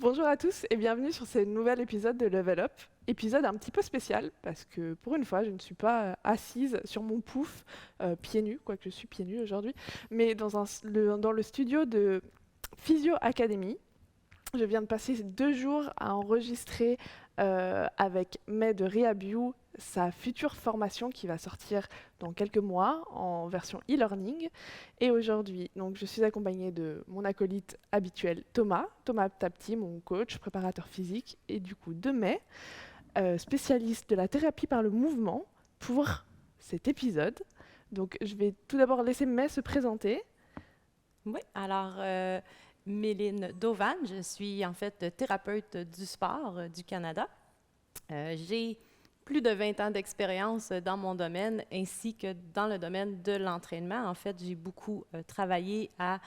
Bonjour à tous et bienvenue sur ce nouvel épisode de Level Up. Épisode un petit peu spécial parce que pour une fois, je ne suis pas assise sur mon pouf pieds nus, quoique je suis pieds nus aujourd'hui, mais dans le studio de Physio Academy. Je viens de passer 2 jours à enregistrer avec May de Rehabio sa future formation qui va sortir dans quelques mois en version e-learning. Et aujourd'hui, donc, je suis accompagnée de mon acolyte habituel Thomas Tapti, mon coach, préparateur physique, et du coup de May, spécialiste de la thérapie par le mouvement pour cet épisode. Donc je vais tout d'abord laisser May se présenter. Oui, alors Méline Dauvan, je suis en fait thérapeute du sport du Canada. J'ai plus de 20 ans d'expérience dans mon domaine ainsi que dans le domaine de l'entraînement. En fait, j'ai beaucoup travaillé à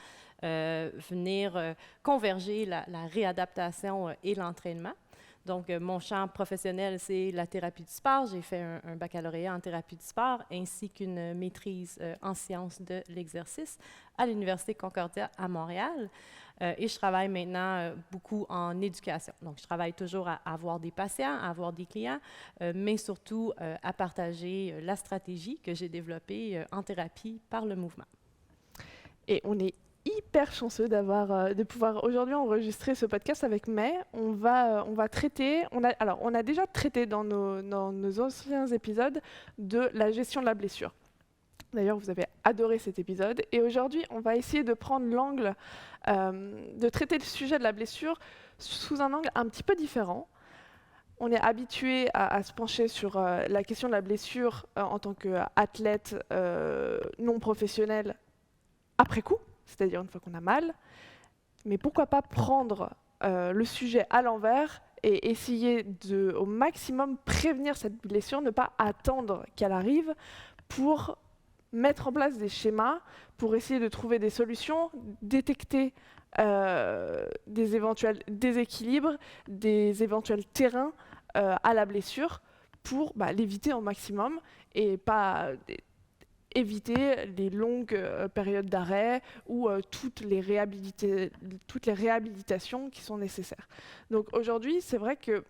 venir converger la réadaptation et l'entraînement. Donc, mon champ professionnel, c'est la thérapie du sport. J'ai fait un baccalauréat en thérapie du sport ainsi qu'une maîtrise en sciences de l'exercice à l'Université Concordia à Montréal. Et je travaille maintenant beaucoup en éducation. Donc, je travaille toujours à avoir des patients, à avoir des clients, mais surtout à partager la stratégie que j'ai développée en thérapie par le mouvement. Et on est hyper chanceux de pouvoir aujourd'hui enregistrer ce podcast avec May. On va traiter, on a déjà traité dans nos anciens épisodes de la gestion de la blessure. D'ailleurs, vous avez adoré cet épisode. Et aujourd'hui, on va essayer de prendre l'angle, de traiter le sujet de la blessure sous un angle un petit peu différent. On est habitué à se pencher sur la question de la blessure en tant qu'athlète non professionnel après coup, c'est-à-dire une fois qu'on a mal. Mais pourquoi pas prendre le sujet à l'envers et essayer de, au maximum, prévenir cette blessure, ne pas attendre qu'elle arrive pour mettre en place des schémas, pour essayer de trouver des solutions, détecter des éventuels déséquilibres, des éventuels terrains à la blessure pour l'éviter au maximum et pas éviter les longues périodes d'arrêt ou toutes les réhabilitations qui sont nécessaires. Donc aujourd'hui, c'est vrai que,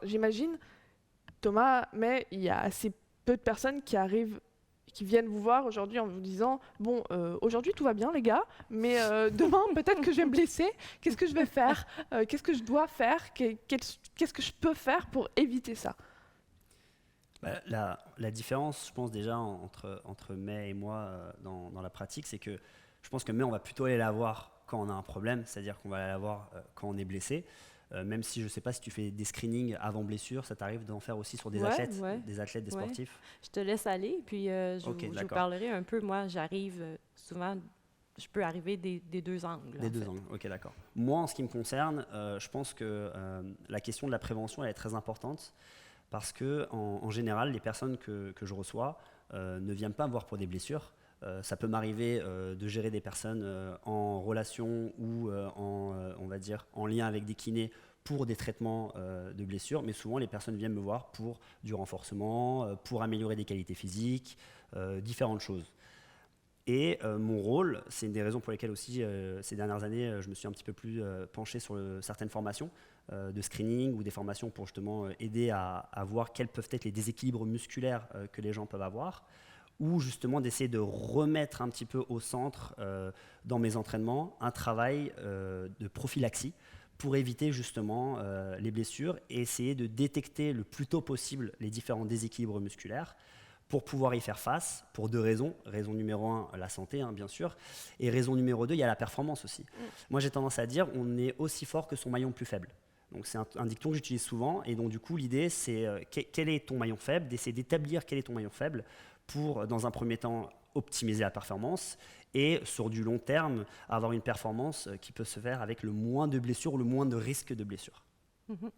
j'imagine, Thomas, mais il y a assez peu de personnes qui viennent vous voir aujourd'hui en vous disant « Bon, aujourd'hui tout va bien les gars, mais demain peut-être que je vais me blesser, qu'est-ce que je vais faire qu'est-ce que je dois faire qu'est-ce que je peux faire pour éviter ça ?» La différence, je pense déjà entre May et moi dans la pratique, c'est que je pense que May, on va plutôt aller la voir quand on a un problème, c'est-à-dire qu'on va aller la voir quand on est blessé. Même si je ne sais pas si tu fais des screenings avant blessure, ça t'arrive d'en faire aussi sur des athlètes, des sportifs. Je te laisse aller, puis je vous parlerai un peu. Moi, j'arrive souvent, je peux arriver des deux angles. Des deux angles, ok, d'accord. Moi, en ce qui me concerne, je pense que la question de la prévention elle est très importante parce que en général, les personnes que je reçois ne viennent pas me voir pour des blessures. Ça peut m'arriver de gérer des personnes en relation ou on va dire, en lien avec des kinés pour des traitements de blessures, mais souvent les personnes viennent me voir pour du renforcement, pour améliorer des qualités physiques, différentes choses. Et mon rôle, c'est une des raisons pour lesquelles aussi ces dernières années, je me suis un petit peu plus penché sur certaines formations de screening ou des formations pour justement aider à voir quels peuvent être les déséquilibres musculaires que les gens peuvent avoir, ou justement d'essayer de remettre un petit peu au centre dans mes entraînements un travail de prophylaxie pour éviter justement les blessures et essayer de détecter le plus tôt possible les différents déséquilibres musculaires pour pouvoir y faire face pour deux raisons. Raison numéro 1, la santé, bien sûr, et raison numéro 2, il y a la performance aussi. Moi, j'ai tendance à dire on est aussi fort que son maillon le plus faible. Donc c'est un dicton que j'utilise souvent, et donc du coup l'idée c'est quel est ton maillon faible, d'essayer d'établir quel est ton maillon faible pour dans un premier temps optimiser la performance et sur du long terme avoir une performance qui peut se faire avec le moins de blessures ou le moins de risques de blessures. Mm-hmm.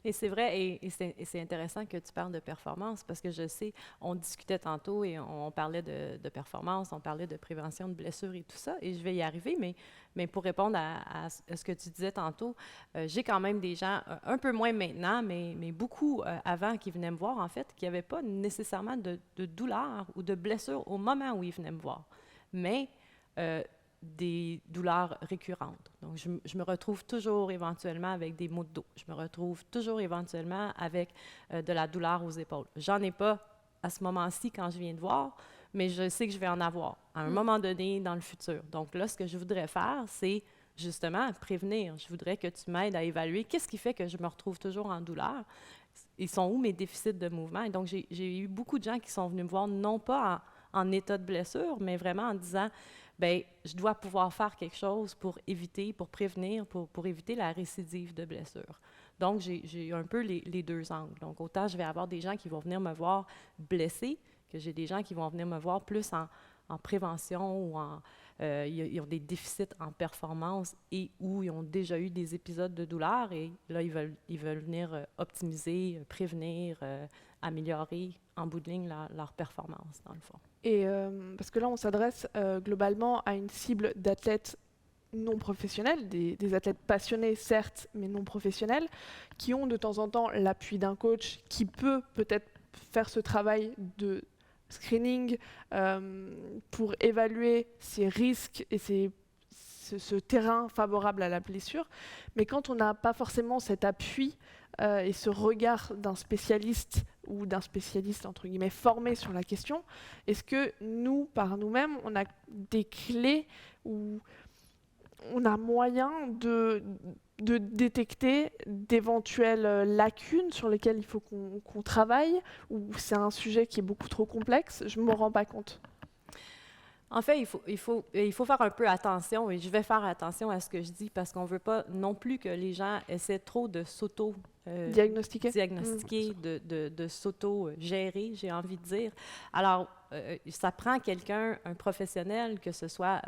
Et c'est vrai, et c'est intéressant que tu parles de performance parce que je sais, on discutait tantôt et on parlait de performance, on parlait de prévention de blessures et tout ça, et je vais y arriver, mais pour répondre à ce que tu disais tantôt, j'ai quand même des gens, un peu moins maintenant, mais beaucoup avant qui venaient me voir, en fait, qui n'avaient pas nécessairement de douleur ou de blessure au moment où ils venaient me voir. Mais des douleurs récurrentes. Donc, je me retrouve toujours éventuellement avec des maux de dos. Je me retrouve toujours éventuellement avec de la douleur aux épaules. J'en ai pas à ce moment-ci quand je viens de voir, mais je sais que je vais en avoir à un moment donné dans le futur. Donc là, ce que je voudrais faire, c'est justement prévenir. Je voudrais que tu m'aides à évaluer qu'est-ce qui fait que je me retrouve toujours en douleur. Ils sont où mes déficits de mouvement? Et donc, j'ai eu beaucoup de gens qui sont venus me voir, non pas en état de blessure, mais vraiment en disant, bien, je dois pouvoir faire quelque chose pour éviter, pour prévenir, pour éviter la récidive de blessure. Donc, j'ai un peu les deux angles. Donc, autant je vais avoir des gens qui vont venir me voir blessés, que j'ai des gens qui vont venir me voir plus en prévention ou ils ont des déficits en performance et où ils ont déjà eu des épisodes de douleur et là, ils veulent venir optimiser, prévenir, améliorer en bout de ligne leur performance, dans le fond. Et parce que là, on s'adresse globalement à une cible d'athlètes non professionnels, des athlètes passionnés certes, mais non professionnels, qui ont de temps en temps l'appui d'un coach qui peut peut-être faire ce travail de screening pour évaluer ces risques et ce terrain favorable à la blessure. Mais quand on n'a pas forcément cet appui et ce regard d'un spécialiste ou d'un spécialiste entre guillemets formé sur la question, est-ce que nous, par nous-mêmes, on a des clés ou on a moyen de détecter d'éventuelles lacunes sur lesquelles il faut qu'on travaille, ou c'est un sujet qui est beaucoup trop complexe, je ne me rends pas compte? En fait, il faut faire un peu attention, et je vais faire attention à ce que je dis, parce qu'on ne veut pas non plus que les gens essaient trop de diagnostiquer, de s'auto-gérer, j'ai envie de dire. Alors, ça prend quelqu'un, un professionnel, que ce soit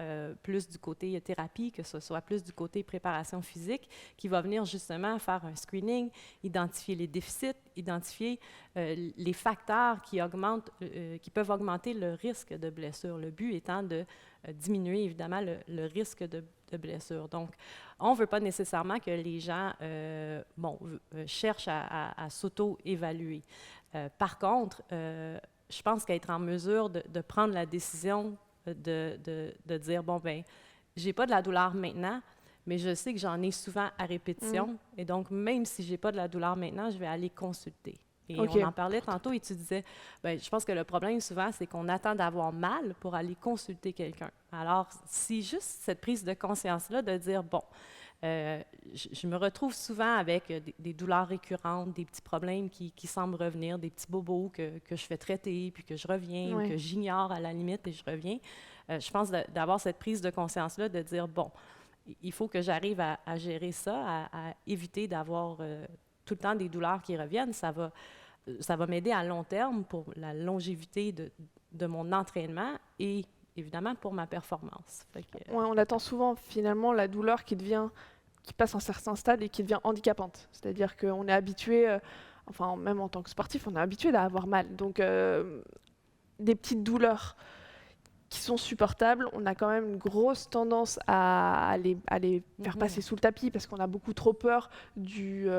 plus du côté thérapie, que ce soit plus du côté préparation physique, qui va venir justement faire un screening, identifier les déficits, identifier les facteurs qui peuvent augmenter le risque de blessure. Le but étant de diminuer évidemment le risque de blessure. Donc, on ne veut pas nécessairement que les gens cherchent à s'auto-évaluer. Par contre, je pense qu'être en mesure de prendre la décision de dire, bon, ben, j'ai pas de la douleur maintenant, mais je sais que j'en ai souvent à répétition. Et donc, même si j'ai pas de la douleur maintenant, je vais aller consulter. Et on en parlait tantôt et tu disais, ben, je pense que le problème souvent, c'est qu'on attend d'avoir mal pour aller consulter quelqu'un. Alors, si juste cette prise de conscience-là de dire, bon, je me retrouve souvent avec des douleurs récurrentes, des petits problèmes qui semblent revenir, des petits bobos que je fais traiter, puis que je reviens, ou que j'ignore à la limite et je reviens. Je pense d'avoir cette prise de conscience-là, de dire, bon, il faut que j'arrive à gérer ça, à éviter d'avoir tout le temps des douleurs qui reviennent. Ça va m'aider à long terme pour la longévité de mon entraînement et évidemment pour ma performance. On attend souvent finalement la douleur qui passe un certain stade et qui devient handicapante. C'est-à-dire qu'on est habitué, même en tant que sportif, on est habitué à avoir mal. Donc des petites douleurs qui sont supportables, on a quand même une grosse tendance à les faire passer sous le tapis parce qu'on a beaucoup trop peur du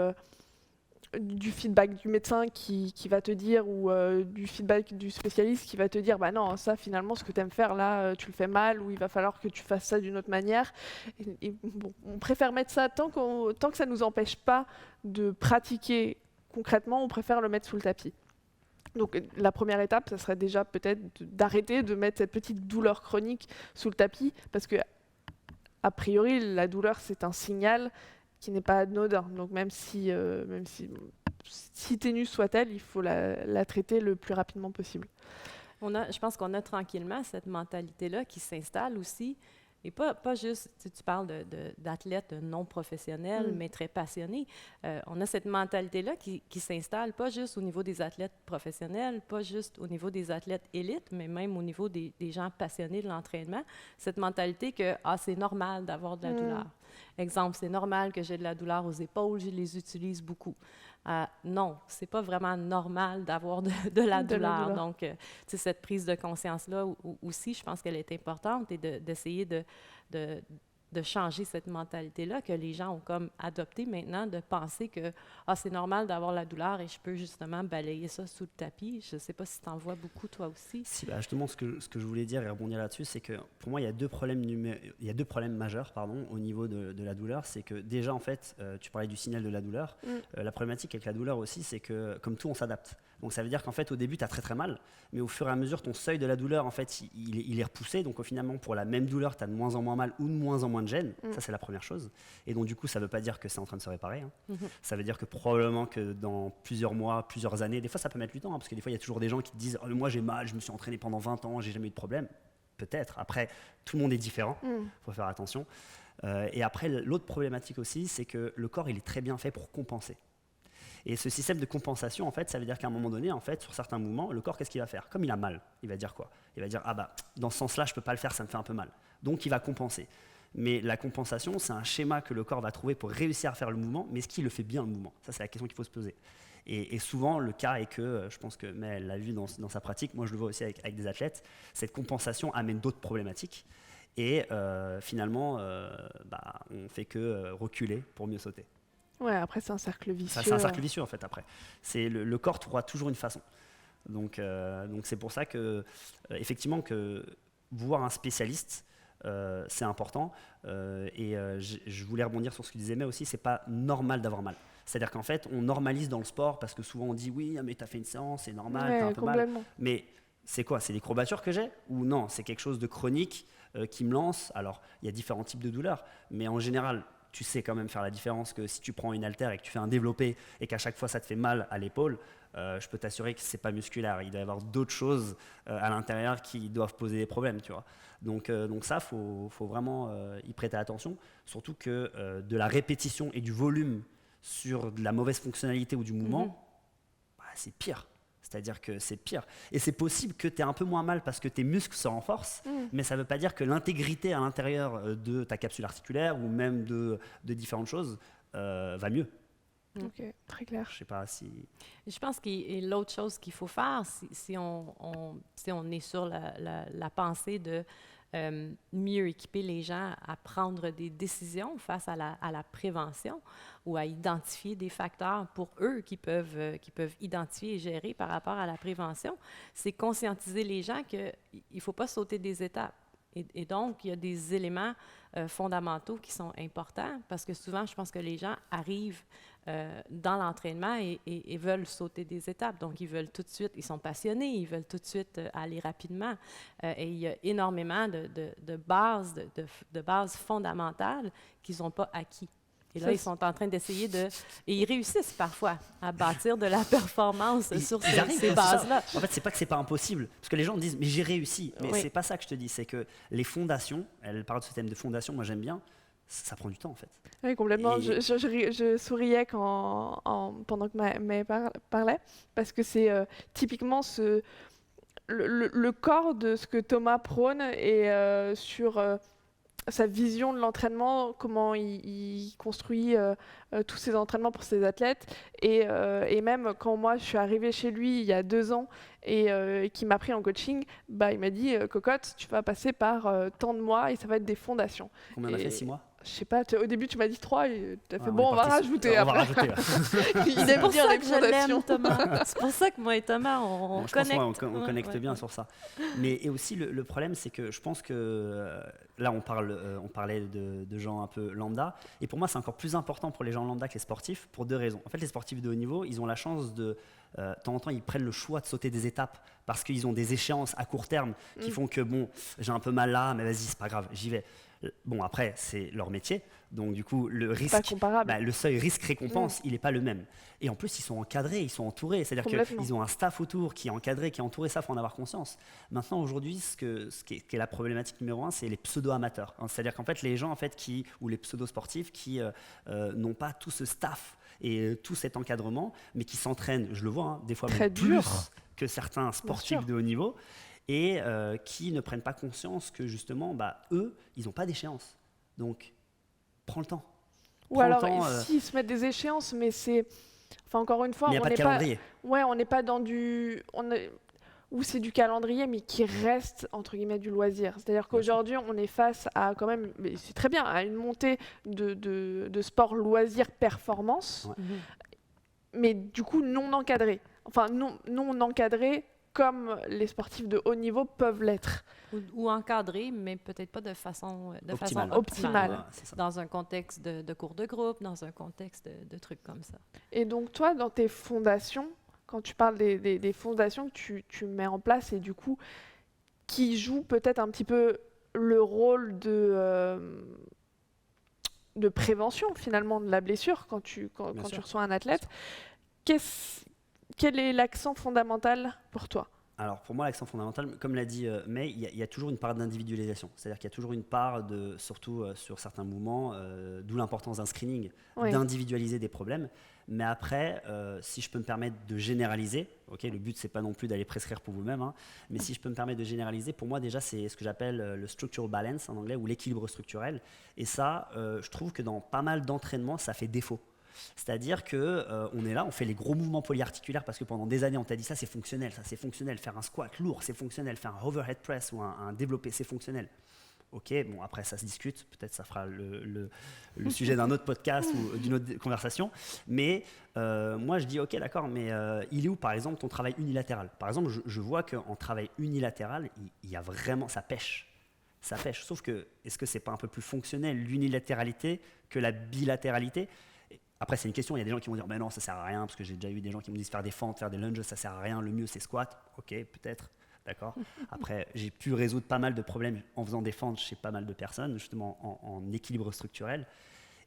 feedback du médecin qui va te dire, ou du feedback du spécialiste qui va te dire, bah non, ça finalement, ce que tu aimes faire là, tu le fais mal, ou il va falloir que tu fasses ça d'une autre manière. Bon, on préfère mettre ça, tant que ça ne nous empêche pas de pratiquer concrètement, on préfère le mettre sous le tapis. Donc la première étape, ça serait déjà peut-être d'arrêter de mettre cette petite douleur chronique sous le tapis, parce que a priori, la douleur, c'est un signal qui n'est pas anodin. Donc même si ténue soit-elle, il faut la traiter le plus rapidement possible. Je pense qu'on a tranquillement cette mentalité-là qui s'installe aussi. Et pas juste, tu parles d'athlètes non professionnels, mais très passionnés. On a cette mentalité-là qui s'installe pas juste au niveau des athlètes professionnels, pas juste au niveau des athlètes élites, mais même au niveau des gens passionnés de l'entraînement. Cette mentalité que c'est normal d'avoir de la douleur. Exemple, c'est normal que j'ai de la douleur aux épaules, je les utilise beaucoup. Non, c'est pas vraiment normal d'avoir de la douleur. Donc, cette prise de conscience-là aussi, je pense qu'elle est importante et d'essayer de changer cette mentalité-là que les gens ont comme adopté maintenant, de penser que c'est normal d'avoir la douleur et je peux justement balayer ça sous le tapis. Je ne sais pas si tu en vois beaucoup, toi aussi. Si, justement, ce que je voulais dire et rebondir là-dessus, c'est que pour moi, il y a deux problèmes majeurs au niveau de la douleur. C'est que déjà, en fait, tu parlais du signal de la douleur. La problématique avec la douleur aussi, c'est que comme tout, on s'adapte. Donc ça veut dire qu'en fait, au début, tu as très très mal, mais au fur et à mesure, ton seuil de la douleur, en fait, il est repoussé. Donc finalement, pour la même douleur, tu as de moins en moins mal ou de moins en moins de gêne. Ça, c'est la première chose. Et donc du coup, ça ne veut pas dire que c'est en train de se réparer. Ça veut dire que probablement que dans plusieurs mois, plusieurs années, des fois, ça peut mettre du temps, parce que des fois, il y a toujours des gens qui te disent « moi, j'ai mal, je me suis entraîné pendant 20 ans, j'ai jamais eu de problème ». Peut-être. Après, tout le monde est différent. Faut faire attention. Et après, l'autre problématique aussi, c'est que le corps, il est très bien fait pour compenser. Et ce système de compensation, en fait, ça veut dire qu'à un moment donné, en fait, sur certains mouvements, le corps, qu'est-ce qu'il va faire? Comme il a mal, il va dire quoi? Il va dire, dans ce sens-là, je ne peux pas le faire, ça me fait un peu mal. Donc, il va compenser. Mais la compensation, c'est un schéma que le corps va trouver pour réussir à faire le mouvement, mais est-ce qu'il le fait bien, le mouvement? Ça, c'est la question qu'il faut se poser. Et souvent, le cas est que, je pense que mais elle l'a vu dans sa pratique, moi je le vois aussi avec des athlètes, cette compensation amène d'autres problématiques. Et finalement, on fait que reculer pour mieux sauter. Ouais, après c'est un cercle vicieux. C'est un cercle vicieux en fait après. Le corps trouvera toujours une façon. Donc c'est pour ça que effectivement que voir un spécialiste, c'est important. Je voulais rebondir sur ce que disait May aussi, c'est pas normal d'avoir mal. C'est-à-dire qu'en fait, on normalise dans le sport parce que souvent on dit oui, mais t'as fait une séance, c'est normal, t'as un peu mal. Mais c'est quoi? C'est des courbatures que j'ai? Ou non, c'est quelque chose de chronique qui me lance. Alors, il y a différents types de douleurs, mais en général, tu sais quand même faire la différence que si tu prends une haltère et que tu fais un développé et qu'à chaque fois ça te fait mal à l'épaule, je peux t'assurer que c'est pas musculaire. Il doit y avoir d'autres choses à l'intérieur qui doivent poser des problèmes, tu vois. Donc ça, faut vraiment y prêter attention. Surtout que de la répétition et du volume sur de la mauvaise fonctionnalité ou du mouvement, c'est pire. C'est-à-dire que c'est pire. Et c'est possible que tu aies un peu moins mal parce que tes muscles se renforcent, mais ça ne veut pas dire que l'intégrité à l'intérieur de ta capsule articulaire ou même de différentes choses va mieux. Ok, très clair. Je sais pas si... Je pense que l'autre chose qu'il faut faire, si on est sur la pensée de mieux équiper les gens à prendre des décisions face à la prévention ou à identifier des facteurs pour eux qui peuvent identifier et gérer par rapport à la prévention, c'est conscientiser les gens qu'il ne faut pas sauter des étapes. Et donc, il y a des éléments fondamentaux qui sont importants parce que souvent, je pense que les gens arrivent dans l'entraînement et veulent sauter des étapes. Donc, ils veulent tout de suite, ils sont passionnés, ils veulent tout de suite aller rapidement. Et il y a énormément de bases fondamentales qu'ils n'ont pas acquis. Et là, ils sont en train d'essayer et ils réussissent parfois à bâtir de la performance sur ces bases-là. En fait, c'est pas que c'est pas impossible. Parce que les gens disent, mais j'ai réussi. Mais c'est pas ça que je te dis. C'est que les fondations, elle parle de ce thème de fondation, moi j'aime bien, ça prend du temps en fait. Oui, complètement. Je souriais pendant que May parlait, parce que c'est typiquement le corps de ce que Thomas prône et sur sa vision de l'entraînement, comment il construit tous ses entraînements pour ses athlètes. Et même quand moi, je suis arrivée chez lui il y a 2 ans et qui m'a pris en coaching, il m'a dit « Cocotte, tu vas passer par tant de mois et ça va être des fondations. » Combien on a fait 6 mois? Je sais pas, au début tu m'as dit 3 et tu as fait bon, on va rajouter. On va rajouter. C'est pour ça que je l'aime, Thomas. C'est pour ça que moi et Thomas, on connecte. On connecte bien sur ça. Et aussi, le problème, c'est que je pense que là, on parlait de gens un peu lambda. Et pour moi, c'est encore plus important pour les gens lambda que les sportifs pour 2 raisons. En fait, les sportifs de haut niveau, ils ont la chance de temps en temps, ils prennent le choix de sauter des étapes parce qu'ils ont des échéances à court terme qui font que, bon, j'ai un peu mal là, mais vas-y, c'est pas grave, j'y vais. Bon, après, c'est leur métier, donc du coup, le risque, le seuil risque-récompense, il n'est pas le même. Et en plus, ils sont encadrés, ils sont entourés, c'est-à-dire qu'ils ont un staff autour qui est encadré, qui est entouré, ça, il faut en avoir conscience. Maintenant, aujourd'hui, ce qui est la problématique numéro 1, c'est les pseudo-amateurs. C'est-à-dire qu'en fait, les gens ou les pseudo-sportifs qui n'ont pas tout ce staff et tout cet encadrement, mais qui s'entraînent, je le vois, des fois même plus que certains sportifs de haut niveau, et qui ne prennent pas conscience que justement, eux, ils n'ont pas d'échéance. Donc, prends le temps. Ou alors, ils se mettent des échéances, mais c'est... Enfin, encore une fois, on n'est pas... Ouais, on n'est pas dans du... ou c'est du calendrier, mais qui reste, entre guillemets, du loisir. C'est-à-dire qu'aujourd'hui, on est face à quand même, mais c'est très bien, à une montée de sport loisir performance, Ouais. mais du coup non encadré. Enfin, non encadré comme les sportifs de haut niveau peuvent l'être. Ou encadré, mais peut-être pas de façon Optimale. Optimale. Ouais, c'est ça. Dans un contexte de cours de groupe, dans un contexte de trucs comme ça. Et donc toi, dans tes fondations, quand tu parles des fondations que tu mets en place et du coup, qui jouent peut-être un petit peu le rôle de prévention finalement de la blessure quand tu Bien sûr. reçois un athlète, quel est l'accent fondamental pour toi? Alors pour moi, l'accent fondamental, comme l'a dit May, il y a toujours une part d'individualisation. C'est-à-dire qu'il y a toujours une part, surtout sur certains mouvements, d'où l'importance d'un screening, Oui. d'individualiser des problèmes. Mais après, si je peux me permettre de généraliser, le but c'est pas non plus d'aller prescrire pour vous-même, hein, mais si je peux me permettre de généraliser, pour moi déjà c'est ce que j'appelle le structural balance en anglais, ou l'équilibre structurel. Et ça, je trouve que dans pas mal d'entraînements, ça fait défaut. C'est-à-dire qu'on est là, on fait les gros mouvements polyarticulaires parce que pendant des années on t'a dit ça c'est fonctionnel, faire un squat lourd c'est fonctionnel, faire un overhead press ou un développé c'est fonctionnel. Ok, bon après ça se discute, peut-être ça fera le sujet d'un autre podcast ou d'une autre conversation, mais moi je dis ok d'accord, mais il est où par exemple ton travail unilatéral? Par exemple je vois qu'en travail unilatéral, il y a vraiment, ça pêche, sauf que est-ce que c'est pas un peu plus fonctionnel l'unilatéralité que la bilatéralité? Après, c'est une question, il y a des gens qui vont dire non, ça sert à rien, parce que j'ai déjà eu des gens qui me disent faire des fentes, faire des lunges, ça sert à rien, le mieux c'est squat. Ok, peut-être, d'accord. Après, j'ai pu résoudre pas mal de problèmes en faisant des fentes chez pas mal de personnes, justement en équilibre structurel.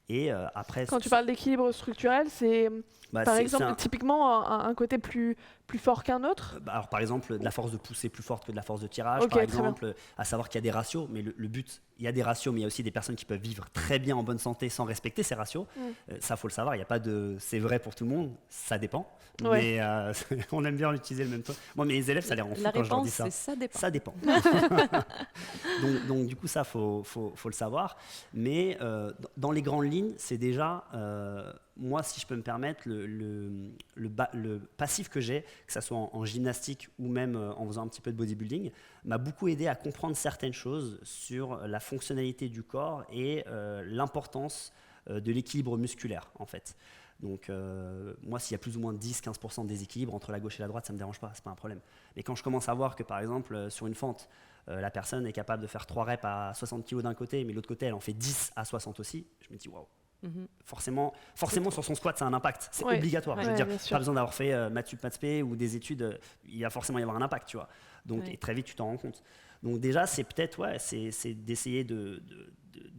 Et après. Quand tu parles d'équilibre structurel, c'est par exemple typiquement un côté plus fort qu'un autre? Alors par exemple, de la force de poussée plus forte que de la force de tirage, Ok, par très exemple, à savoir qu'il y a des ratios, mais le but, il y a des ratios, mais il y a aussi des personnes qui peuvent vivre très bien en bonne santé sans respecter ces ratios. Ça, faut le savoir, il n'y a pas de c'est vrai pour tout le monde, ça dépend. Ouais. Mais on aime bien utiliser le même temps. Moi, mes élèves, ça les rend fous quand je leur dis ça. La réponse, c'est ça dépend. Ça dépend. donc, du coup, ça, faut le savoir. Mais dans les grandes lignes, c'est déjà, moi, si je peux me permettre, le passif que j'ai, que ce soit en gymnastique ou même en faisant un petit peu de bodybuilding, m'a beaucoup aidé à comprendre certaines choses sur la fonctionnalité du corps et l'importance de l'équilibre musculaire, en fait. Donc, moi, s'il y a plus ou moins 10-15% de déséquilibre entre la gauche et la droite, ça ne me dérange pas, c'est pas un problème. Mais quand je commence à voir que, par exemple, sur une fente, la personne est capable de faire 3 reps à 60 kg d'un côté, mais l'autre côté, elle en fait 10 à 60 aussi, je me dis waouh. Forcément sur son squat, ça a un impact. C'est obligatoire. Je veux dire, pas besoin d'avoir fait maths sup, maths spé ou des études. Il va forcément y avoir un impact, tu vois. Donc, et très vite, tu t'en rends compte. Donc déjà, c'est peut-être, c'est d'essayer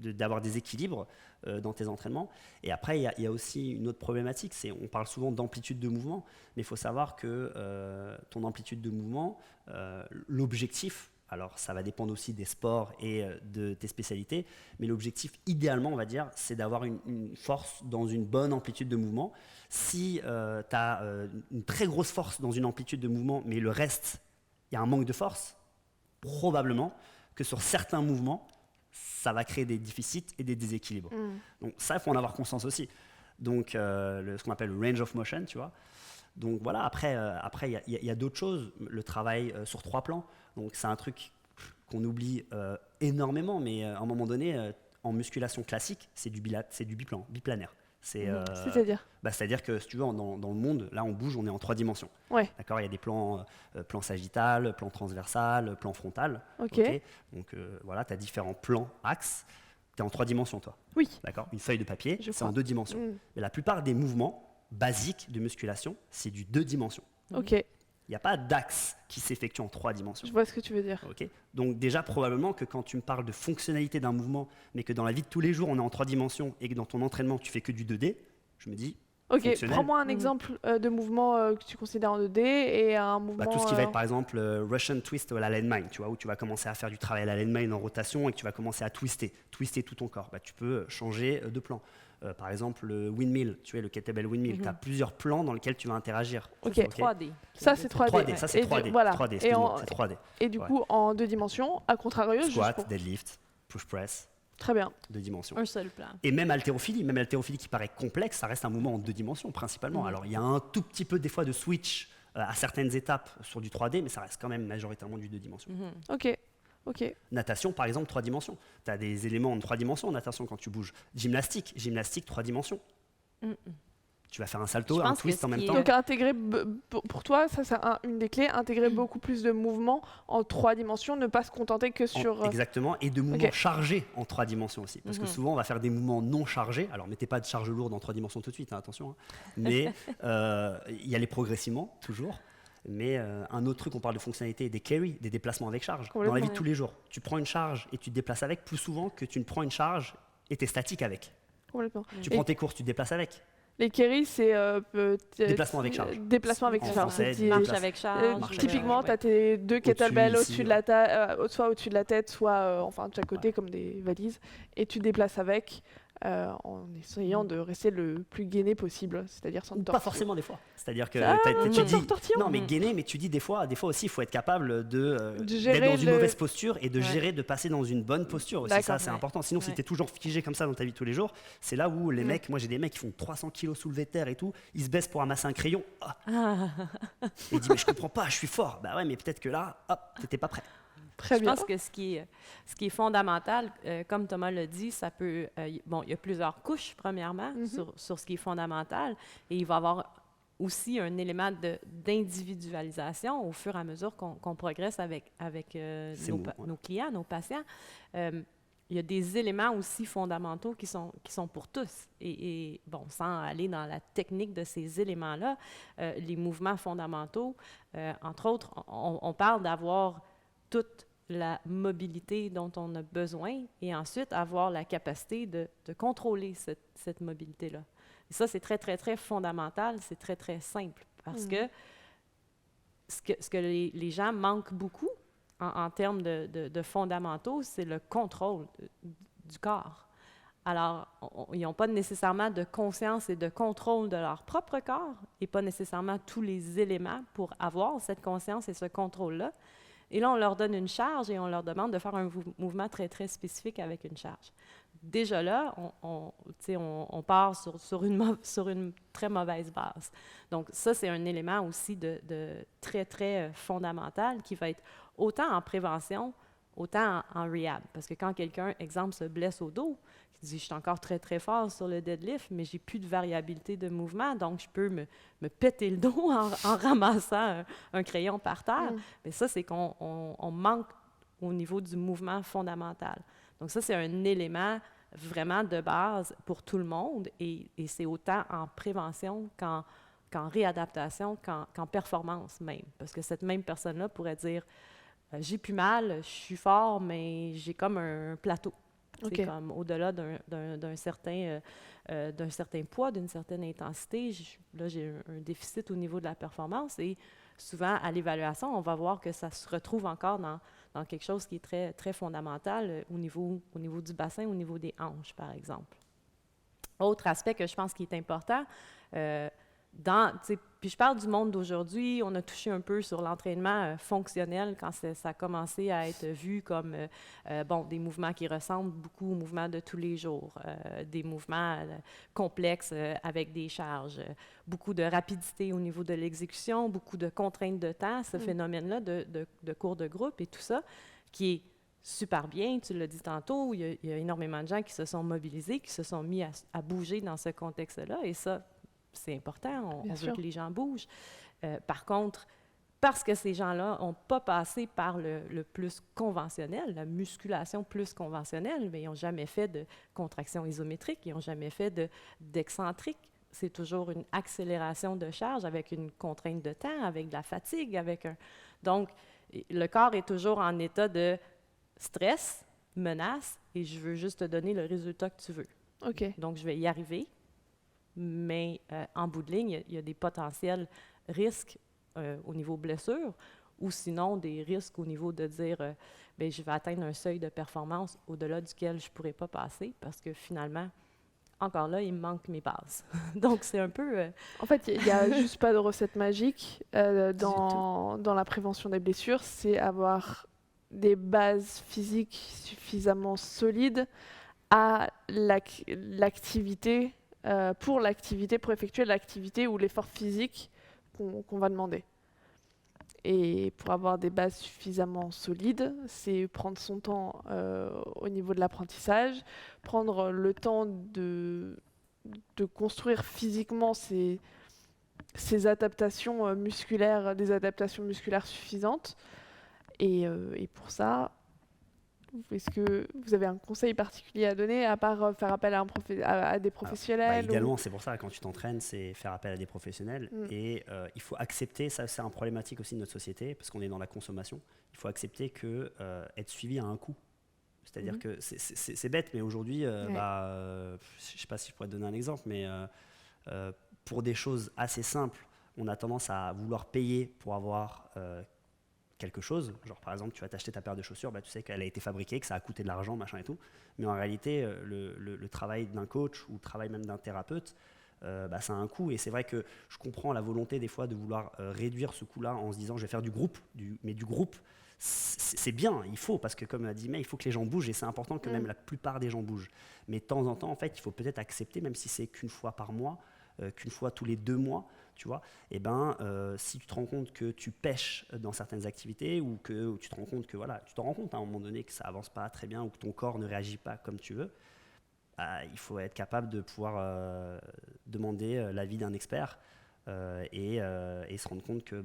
d'avoir des équilibres dans tes entraînements. Et après, il y a aussi une autre problématique. On parle souvent d'amplitude de mouvement, mais il faut savoir que ton amplitude de mouvement, l'objectif. Alors, ça va dépendre aussi des sports et de tes spécialités, mais l'objectif, idéalement, on va dire, c'est d'avoir une force dans une bonne amplitude de mouvement. Si tu as une très grosse force dans une amplitude de mouvement, mais le reste, il y a un manque de force, probablement que sur certains mouvements, ça va créer des déficits et des déséquilibres. Donc ça, il faut en avoir conscience aussi. Donc, ce qu'on appelle le range of motion, tu vois. Donc voilà, après, il y a d'autres choses. Le travail sur 3 plans. Donc c'est un truc qu'on oublie énormément, mais à un moment donné, en musculation classique, c'est du biplanaire. C'est-à-dire c'est-à-dire que si tu veux, dans le monde, là on bouge, on est en 3 dimensions. Ouais. D'accord, il y a des plans, plan sagittal, plan transversal, plan frontal. Ok. Donc voilà, tu as différents plans axes. Tu es en 3 dimensions, toi. Oui. D'accord, une feuille de papier, Je c'est crois. en 2 dimensions. Mais la plupart des mouvements basiques de musculation, c'est du 2 dimensions. Ok. Il n'y a pas d'axe qui s'effectue en 3 dimensions. Je vois ce que tu veux dire. Okay. Donc déjà, probablement que quand tu me parles de fonctionnalité d'un mouvement, mais que dans la vie de tous les jours, on est en 3 dimensions et que dans ton entraînement, tu fais que du 2D, je me dis, Ok, fonctionnel. prends-moi un exemple de mouvement que tu considères en 2D et un mouvement... Tout ce qui va être par exemple Russian twist à la landmine, tu vois, où tu vas commencer à faire du travail à la landmine en rotation et que tu vas commencer à twister tout ton corps. Tu peux changer de plan. Par exemple, le windmill, tu vois, le kettlebell windmill, tu as plusieurs plans dans lesquels tu vas interagir. Ok. 3D. Ça, c'est 3D. 3D, ça c'est 3D. Voilà. 3D, Et, excuse-moi, c'est 3D. et du coup, en 2 dimensions, à contrario... Squat, deadlift, push press, Très bien. 2 dimensions. Un seul plan. Et même haltérophilie qui paraît complexe, ça reste un mouvement en 2 dimensions principalement. Alors il y a un tout petit peu des fois de switch à certaines étapes sur du 3D, mais ça reste quand même majoritairement du 2 dimensions. Ok. Natation, par exemple, 3 dimensions. Tu as des éléments en 3 dimensions en natation quand tu bouges. Gymnastique, 3 dimensions. Tu vas faire un salto, un twist en même temps. Donc intégrer, pour toi, ça c'est une des clés, intégrer beaucoup plus de mouvements en 3 dimensions, ne pas se contenter que sur... Exactement, et de mouvements chargés en 3 dimensions aussi. Parce que souvent, on va faire des mouvements non chargés. Alors, mettez pas de charge lourde en 3 dimensions tout de suite, hein, attention. Hein. Mais y aller progressivement, toujours. Mais un autre truc, on parle de fonctionnalité, des carry, des déplacements avec charge. Dans la vie de tous les jours, tu prends une charge et tu te déplaces avec plus souvent que tu ne prends une charge et tu es statique avec. Complètement. Tu prends tes courses, tu te déplaces avec. Les carry, c'est... déplacement avec charge. Déplacement avec charge. Marche avec charge. Typiquement, tu as tes 2 kettlebells au-dessus de la soit au-dessus de la tête, soit de chaque côté, comme des valises, et tu te déplaces avec en essayant de rester le plus gainé possible, c'est-à-dire sans pas forcément des fois. C'est-à-dire que tu dis... Non, mais gainé, mais tu dis des fois aussi, il faut être capable d'être gérer dans une mauvaise posture et de gérer, de passer dans une bonne posture aussi. Ça, c'est important. Sinon, si tu es toujours figé comme ça dans ta vie de tous les jours, c'est là où les mecs, moi j'ai des mecs qui font 300 kilos soulevés de terre et tout, ils se baissent pour ramasser un crayon. Et ils disent, mais je comprends pas, je suis fort. Bah ouais, mais peut-être que là, t'étais pas prêt. Je pense que ce qui est fondamental, comme Thomas l'a dit, ça peut... il y a plusieurs couches, premièrement, sur ce qui est fondamental. Et il va y avoir aussi un élément d'individualisation au fur et à mesure qu'on progresse avec nos clients, nos patients. Il y a des éléments aussi fondamentaux qui sont pour tous. Et sans aller dans la technique de ces éléments-là, les mouvements fondamentaux, entre autres, on parle d'avoir toute la mobilité dont on a besoin et ensuite avoir la capacité de contrôler cette mobilité-là. Et ça, c'est très, très, très fondamental, c'est très, très simple parce que ce que les gens manquent beaucoup en termes de fondamentaux, c'est le contrôle du corps. Alors, ils n'ont pas nécessairement de conscience et de contrôle de leur propre corps et pas nécessairement tous les éléments pour avoir cette conscience et ce contrôle-là. Et là, on leur donne une charge et on leur demande de faire un mouvement très, très spécifique avec une charge. Déjà là, on part sur une très mauvaise base. Donc ça, c'est un élément aussi de très, très fondamental qui va être autant en prévention, autant en rehab. Parce que quand quelqu'un, exemple, se blesse au dos, il dit « je suis encore très, très fort sur le deadlift, mais j'ai plus de variabilité de mouvement, donc je peux me péter le dos en ramassant un crayon par terre. Mais ça, c'est qu'on manque au niveau du mouvement fondamental. Donc ça, c'est un élément vraiment de base pour tout le monde et c'est autant en prévention qu'en réadaptation, qu'en performance même. Parce que cette même personne-là pourrait dire « j'ai plus mal, je suis fort, mais j'ai comme un plateau. » C'est comme au-delà d'un certain poids, d'une certaine intensité, j'ai un déficit au niveau de la performance et souvent à l'évaluation, on va voir que ça se retrouve encore dans quelque chose qui est très, très fondamental au niveau du bassin, au niveau des hanches, par exemple. Autre aspect que je pense qui est important, puis je parle du monde d'aujourd'hui, on a touché un peu sur l'entraînement fonctionnel quand ça a commencé à être vu comme des mouvements qui ressemblent beaucoup aux mouvements de tous les jours, des mouvements complexes avec des charges, beaucoup de rapidité au niveau de l'exécution, beaucoup de contraintes de temps, ce phénomène-là de cours de groupe et tout ça, qui est super bien, tu l'as dit tantôt, il y a énormément de gens qui se sont mobilisés, qui se sont mis à bouger dans ce contexte-là, et ça, c'est important, on veut que les gens bougent. Par contre, parce que ces gens-là n'ont pas passé par le plus conventionnel, la musculation plus conventionnelle, mais ils n'ont jamais fait de contraction isométrique, ils n'ont jamais fait d'excentrique. C'est toujours une accélération de charge avec une contrainte de temps, avec de la fatigue, Donc, le corps est toujours en état de stress, menace, et je veux juste te donner le résultat que tu veux. Donc, je vais y arriver. Mais en bout de ligne, il y a des potentiels risques au niveau blessure ou sinon des risques au niveau de dire je vais atteindre un seuil de performance au-delà duquel je ne pourrai pas passer parce que finalement, encore là, il me manque mes bases. Donc, c'est un peu... En fait, il n'y a juste pas de recette magique dans la prévention des blessures. C'est avoir des bases physiques suffisamment solides à l'activité, pour effectuer l'activité ou l'effort physique qu'on va demander. Et pour avoir des bases suffisamment solides, c'est prendre son temps au niveau de l'apprentissage, prendre le temps de construire physiquement ces adaptations musculaires, des adaptations musculaires suffisantes. Et pour ça, est-ce que vous avez un conseil particulier à donner, à part faire appel à des professionnels idéalement, c'est pour ça, quand tu t'entraînes, c'est faire appel à des professionnels. Et il faut accepter, ça c'est un problématique aussi de notre société, parce qu'on est dans la consommation, il faut accepter que être suivi a un coût. C'est-à-dire que c'est bête, mais aujourd'hui, je ne sais pas si je pourrais te donner un exemple, mais pour des choses assez simples, on a tendance à vouloir payer pour avoir quelque chose. Genre, par exemple, tu vas t'acheter ta paire de chaussures, tu sais qu'elle a été fabriquée, que ça a coûté de l'argent, machin et tout. Mais en réalité, le travail d'un coach ou le travail même d'un thérapeute, ça a un coût. Et c'est vrai que je comprends la volonté des fois de vouloir réduire ce coût-là en se disant je vais faire du groupe. Mais du groupe, c'est bien, il faut, parce que comme a dit May, il faut que les gens bougent et c'est important que même la plupart des gens bougent. Mais de temps en temps, en fait, il faut peut-être accepter, même si c'est qu'une fois par mois, qu'une fois tous les 2 mois, tu vois, si tu te rends compte que tu pèches dans certaines activités ou que tu te rends compte que tu te rends compte à un moment donné que ça avance pas très bien ou que ton corps ne réagit pas comme tu veux, il faut être capable de pouvoir demander l'avis d'un expert et se rendre compte que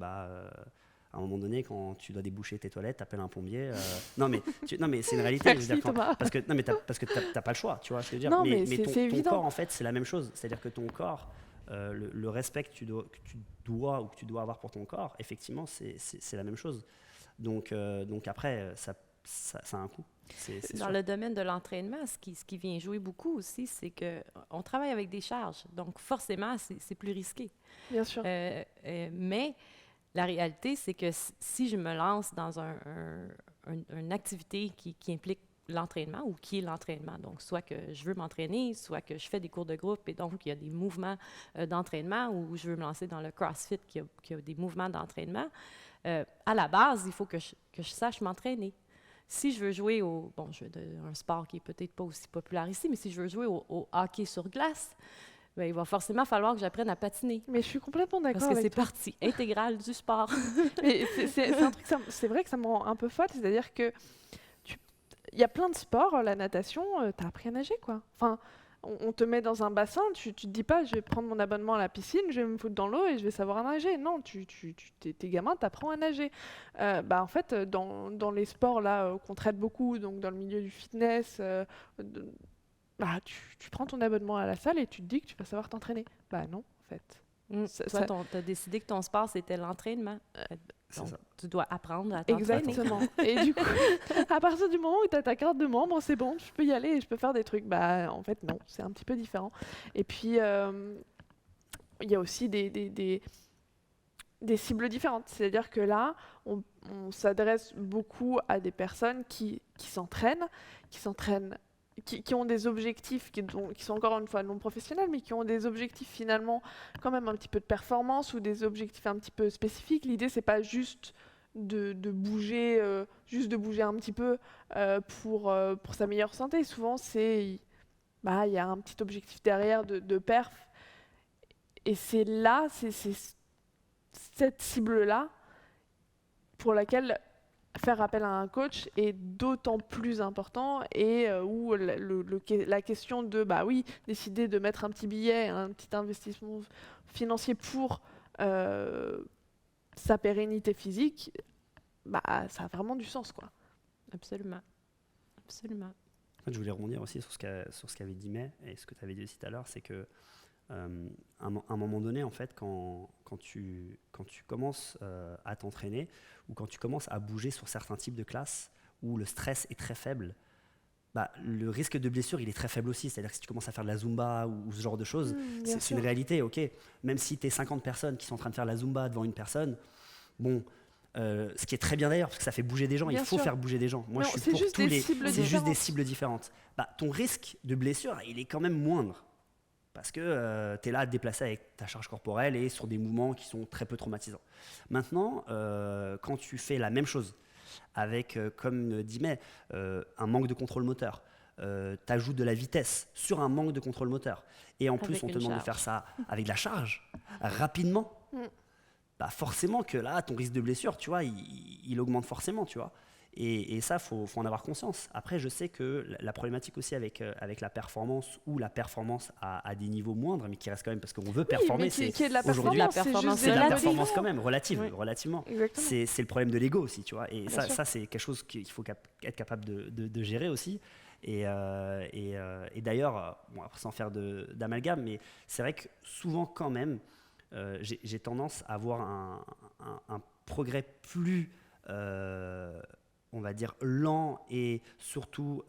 à un moment donné, quand tu dois déboucher tes toilettes, t'appelles un plombier. Non mais c'est une réalité. Merci, je veux dire, Thomas. parce que t'as pas le choix, tu vois. Je veux dire, Non, mais mais ton évident. corps, en fait, c'est la même chose. C'est-à-dire que ton corps, le respect que tu dois avoir pour ton corps, effectivement, c'est la même chose. Donc après, ça a un coût. C'est Dans sûr. le domaine de l'entraînement, ce qui vient jouer beaucoup aussi, c'est qu'on travaille avec des charges. Donc, forcément, c'est plus risqué. Bien sûr. Mais la réalité, c'est que si je me lance dans une activité qui implique l'entraînement ou qui est l'entraînement, donc soit que je veux m'entraîner, soit que je fais des cours de groupe et donc il y a des mouvements d'entraînement ou je veux me lancer dans le CrossFit qui a des mouvements d'entraînement, à la base, il faut que je sache m'entraîner. Si je veux jouer un sport qui est peut-être pas aussi populaire ici, mais si je veux jouer au hockey sur glace, il va forcément falloir que j'apprenne à patiner. Mais je suis complètement d'accord Parce que avec c'est toi. partie intégrale du sport. Mais c'est un truc, c'est vrai que ça me rend un peu folle, c'est-à-dire que il y a plein de sports, la natation, t'as appris à nager, quoi. Enfin, on te met dans un bassin, tu te dis pas, je vais prendre mon abonnement à la piscine, je vais me foutre dans l'eau et je vais savoir nager. Non, t'es gamin, t'apprends à nager. En fait, dans les sports là qu'on traite beaucoup, donc dans le milieu du fitness, tu prends ton abonnement à la salle et tu te dis que tu vas savoir t'entraîner. Bah non, en fait. Toi, tu as décidé que ton sport, c'était l'entraînement. Donc, tu dois apprendre à t'entraîner. Exactement. Et du coup, à partir du moment où tu as ta carte de membre, c'est bon, je peux y aller et je peux faire des trucs. En fait, non, c'est un petit peu différent. Et puis, il y a aussi des cibles différentes. C'est-à-dire que là, on s'adresse beaucoup à des personnes qui s'entraînent, qui ont des objectifs qui sont encore une fois non professionnels, mais qui ont des objectifs finalement quand même un petit peu de performance ou des objectifs un petit peu spécifiques. L'idée, c'est pas juste de bouger, un petit peu pour sa meilleure santé. Souvent, il y a un petit objectif derrière de perf. Et c'est là, c'est cette cible-là pour laquelle faire appel à un coach est d'autant plus important et où la question de décider de mettre un petit billet, un petit investissement financier pour sa pérennité physique, ça a vraiment du sens, quoi. Absolument. Absolument. En fait, je voulais rebondir aussi sur ce qu'avait dit May et ce que tu avais dit aussi tout à l'heure, c'est que à un moment donné, en fait, quand tu commences à t'entraîner ou quand tu commences à bouger sur certains types de classes où le stress est très faible, le risque de blessure, il est très faible aussi. C'est-à-dire que si tu commences à faire de la Zumba ou ce genre de choses, c'est une réalité, ok. Même si tu es 50 personnes qui sont en train de faire la Zumba devant une personne, ce qui est très bien d'ailleurs, parce que ça fait bouger des gens, il faut faire bouger des gens. Moi, je suis pour tous les... C'est juste des cibles différentes. Ton risque de blessure, il est quand même moindre. Parce que tu es là à te déplacer avec ta charge corporelle et sur des mouvements qui sont très peu traumatisants. Maintenant, quand tu fais la même chose avec, comme dit May, un manque de contrôle moteur, tu ajoutes de la vitesse sur un manque de contrôle moteur, et en plus on te demande de faire ça avec de la charge, rapidement, bah forcément que là, ton risque de blessure, tu vois, il augmente forcément, tu vois. Et ça, faut en avoir conscience. Après, je sais que la problématique aussi avec la performance ou la performance à des niveaux moindres, mais qui reste quand même, parce qu'on veut performer, mais c'est qui est de la aujourd'hui, performance, c'est de la relative. performance quand même, Oui. relativement. Exactement. C'est le problème de l'ego aussi, tu vois. Et Bien sûr. ça c'est quelque chose qu'il faut être capable de gérer aussi. Et d'ailleurs, bon, après sans faire d'amalgame, mais c'est vrai que souvent quand même, j'ai tendance à avoir un progrès plus, on va dire, lent et surtout,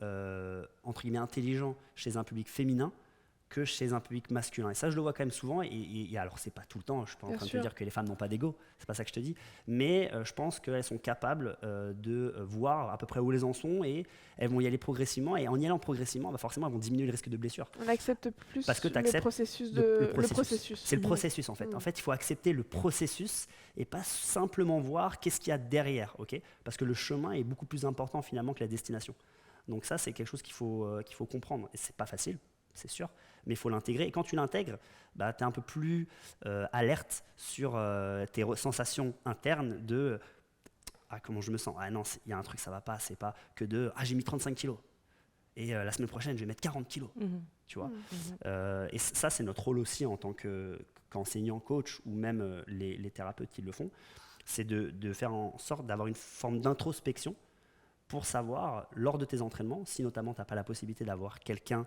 entre guillemets, intelligent chez un public féminin que chez un public masculin. Et ça, je le vois quand même souvent. Et alors, c'est pas tout le temps. Je suis pas en Bien train de te sûr. dire que les femmes n'ont pas d'ego. C'est pas ça que je te dis. Mais je pense qu'elles sont capables de voir à peu près où elles en sont et elles vont y aller progressivement. Et en y allant progressivement, bah forcément, elles vont diminuer le risque de blessure. On accepte plus Parce que le t'acceptes processus. le Le processus. C'est le processus en fait. Mhm. En fait, il faut accepter le processus et pas simplement voir qu'est-ce qu'il y a derrière, ok? Parce que le chemin est beaucoup plus important finalement que la destination. Donc ça, c'est quelque chose qu'il faut comprendre. Et c'est pas facile, c'est sûr, mais il faut l'intégrer. Et quand tu l'intègres, bah, tu es un peu plus alerte sur tes sensations internes de ah, comment je me sens. Ah non, il y a un truc, ça va pas. C'est pas que de ah, j'ai mis 35 kilos. Et la semaine prochaine, je vais mettre 40 kilos. Mhm. Tu vois. Mhm. Et ça, c'est notre rôle aussi en tant qu'enseignant, coach, ou même les thérapeutes qui le font, c'est de faire en sorte d'avoir une forme d'introspection pour savoir, lors de tes entraînements, si notamment tu n'as pas la possibilité d'avoir quelqu'un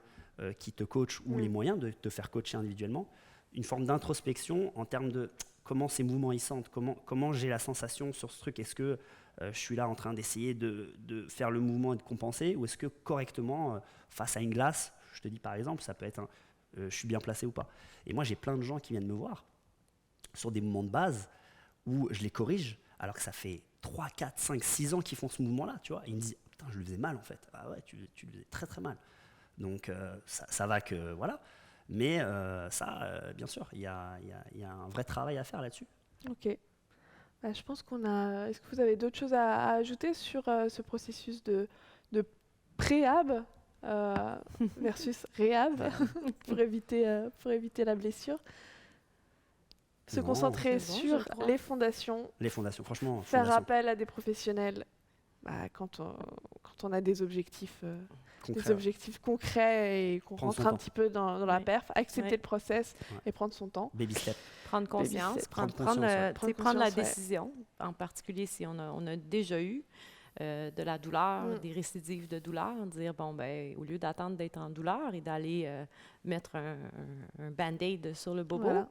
qui te coach ou les moyens de te faire coacher individuellement, une forme d'introspection en termes de comment ces mouvements ils sentent, comment j'ai la sensation sur ce truc, est-ce que je suis là en train d'essayer de faire le mouvement et de compenser, ou est-ce que correctement, face à une glace, je te dis par exemple, ça peut être je suis bien placé ou pas. Et moi j'ai plein de gens qui viennent me voir sur des mouvements de base où je les corrige, alors que ça fait 3, 4, 5, 6 ans qu'ils font ce mouvement-là, tu vois. Et ils me disent, putain, je le faisais mal en fait. Ah ouais, tu le faisais très très mal. Donc ça va que, voilà. Mais bien sûr, il y a un vrai travail à faire là-dessus. Ok. Bah, je pense qu'on a. Est-ce que vous avez d'autres choses à ajouter sur ce processus de préhab versus réhab pour éviter la blessure? Se Non, concentrer c'est bon, sur je crois. les fondations, Les fondations, franchement, faire fondations appel à des professionnels quand on a des objectifs. Des concrètes. objectifs concrets et qu'on Prendre rentre son un temps. petit peu dans la Oui. perf, accepter Oui. le process Ouais. et prendre son temps. Baby step. Prendre conscience, step. Prendre prendre conscience, ouais. tu sais, Prendre prendre la conscience, ouais. décision, en particulier si on a déjà eu de la douleur, Mm. des récidives de douleur, dire, bon, ben, au lieu d'attendre d'être en douleur et d'aller mettre un Band-Aid sur le bobo, Voilà.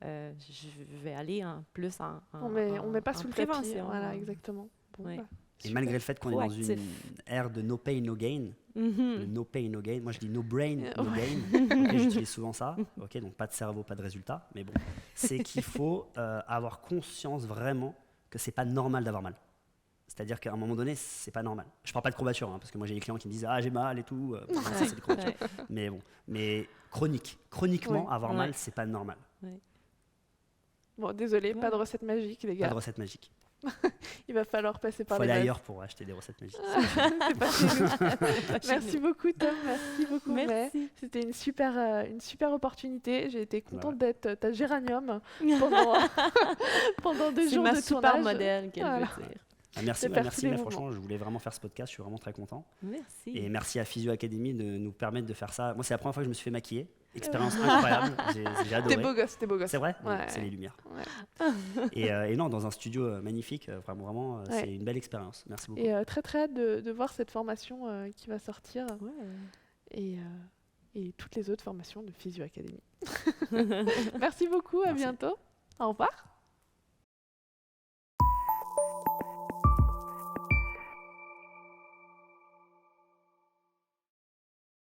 je vais aller plus en On met pas en sous le tapis. prévention. Voilà, exactement. Bon, Oui. bah, Et super. malgré le fait qu'on est dans une Proactif. ère de no pain, no gain, Mhm. le no pain, no gain, moi je dis no brain, no Ouais. gain, ok, j'utilise souvent ça, ok, donc pas de cerveau, pas de résultat, mais bon, c'est qu'il faut avoir conscience vraiment que c'est pas normal d'avoir mal. C'est-à-dire qu'à un moment donné, c'est pas normal. Je parle pas de courbature, hein, parce que moi j'ai des clients qui me disent ah j'ai mal et tout, bon, ça c'est des courbatures. Ouais. Mais bon, mais chroniquement, Oui. avoir Ouais. mal, c'est pas normal. Bon, désolé, pas de Ouais. recette magique, les Pas gars. de recette magique. Il va falloir passer Il par faut les aller bases. ailleurs pour acheter des recettes magiques. C'est pas chez nous. Merci beaucoup, Tom. Merci beaucoup, May. Merci. C'était une super opportunité. J'ai été contente Ouais. d'être ta géranium pendant 2 C'est jours ma de super tournage. modèle qu'elle Voilà. veut dire. Ah, merci, De faire tous merci, les mais mouvements. franchement, je voulais vraiment faire ce podcast, je suis vraiment très content. Merci. Et merci à Physio Academy de nous permettre de faire ça. Moi, c'est la première fois que je me suis fait maquiller. Expérience incroyable, j'ai adoré. T'es beau gosse. C'est vrai. Ouais. C'est les lumières. Ouais. Et non, dans un studio magnifique, vraiment, Ouais. c'est une belle expérience. Merci beaucoup. Et très très hâte de voir cette formation qui va sortir Ouais. et toutes les autres formations de Physio Academy. Merci beaucoup, à Merci. bientôt. Au revoir.